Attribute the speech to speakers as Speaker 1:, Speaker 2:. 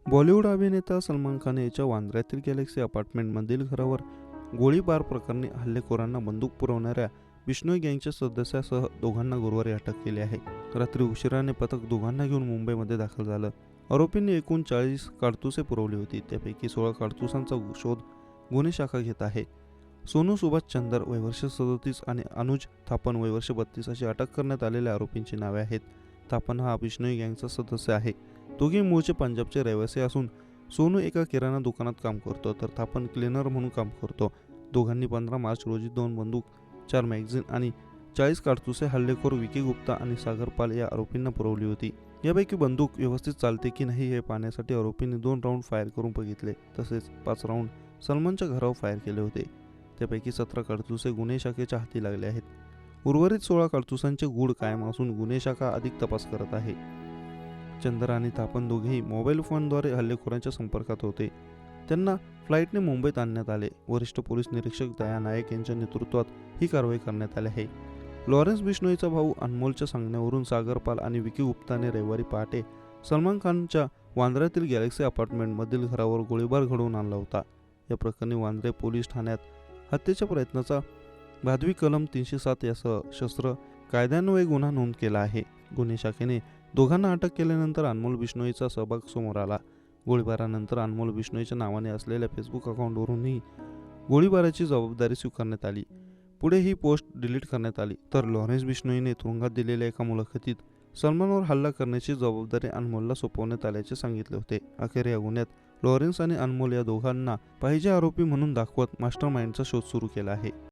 Speaker 1: बॉलिवूड अभिनेता सलमान खान याच्या वांद्र्यातील गॅलेक्सी अपार्टमेंटमधील घरावर गोळीबार प्रकरणी हल्लेखोरांना बंदूक पुरवणाऱ्या बिश्नोई गँगच्या सदस्यासह दोघांना गुरुवारी अटक केली आहे. रात्री उशिराने पथक दोघांना घेऊन मुंबईमध्ये दाखल झालं. आरोपींनी एकूण 40 काडतुसे पुरवली होती. त्यापैकी 16 काडतुसांचा शोध गुन्हे शाखा घेत आहे. सोनू सुभाष चंदर वय वर्ष 37 आणि अनुज थापन वय वर्ष 32 अशी अटक करण्यात आलेल्या आरोपींची नावे आहेत. थापन हा बिश्नोई गँगचा सदस्य आहे. दोघे मूळचे पंजाबचे रहिवासी असून सोनू एका किराणा दुकानात काम करतो तर थापन क्लीनर म्हणून काम करतो. दोघांनी 15 मार्च रोजी 2 बंदूक, 4 मॅगझिन आणि 40 काडतुसे हल्लेखोर विकी गुप्ता आणि सागर पाल या आरोपींना पुरवली होती. यापैकी बंदूक व्यवस्थित चालते की नाही हे पाहण्यासाठी आरोपींनी 2 राऊंड फायर करून बघितले. तसेच 5 राऊंड सलमानच्या घरावर फायर केले होते. त्यापैकी 17 काडतुसे गुन्हे शाखेच्या हाती लागले आहेत. उर्वरित 16 काडतुसांचे गूढ कायम असून गुन्हे शाखा अधिक तपास करत आहे. चंदर आणि थापन दोघेही मोबाईल फोनद्वारे हल्लेखोरांच्या संपर्कात होते. त्यांना फ्लाईटने मुंबईत आणण्यात आले. वरिष्ठ पोलीस निरीक्षक दया नायक यांच्या नेतृत्वात ही कारवाई करण्यात आली आहे. लॉरेन्स बिश्नोईचा भाऊ अनमोलच्या सांगण्यावरून सागर पाल आणि विकी गुप्ताने रविवारी पहाटे सलमान खानच्या वांद्र्यातील गॅलेक्सी अपार्टमेंटमधील घरावर गोळीबार घडवून आणला होता. या प्रकरणी वांद्रे पोलीस ठाण्यात हत्येच्या प्रयत्नाचा भादवी कलम 307 यासह शस्त्र कायद्यान्वये गुन्हा नोंद केला आहे. गुन्हे शाखेने दोघांना अटक केल्यानंतर अनमोल बिश्नोईचा सहभाग समोर आला. गोळीबारानंतर अनमोल बिश्नोईच्या नावाने असलेल्या फेसबुक अकाउंटवरूनही गोळीबाराची जबाबदारी स्वीकारण्यात आली. पुढे ही पोस्ट डिलीट करण्यात आली. तर लॉरेन्स बिश्नोईने तुरुंगात दिलेल्या एका मुलाखतीत सलमानवर हल्ला करण्याची जबाबदारी अनमोलला सोपवण्यात आल्याचे सांगितले होते. अखेर या गुन्ह्यात लॉरेन्स आणि अनमोल या दोघांना पाहिजे आरोपी म्हणून दाखवत मास्टरमाइंडचा शोध सुरू केला आहे.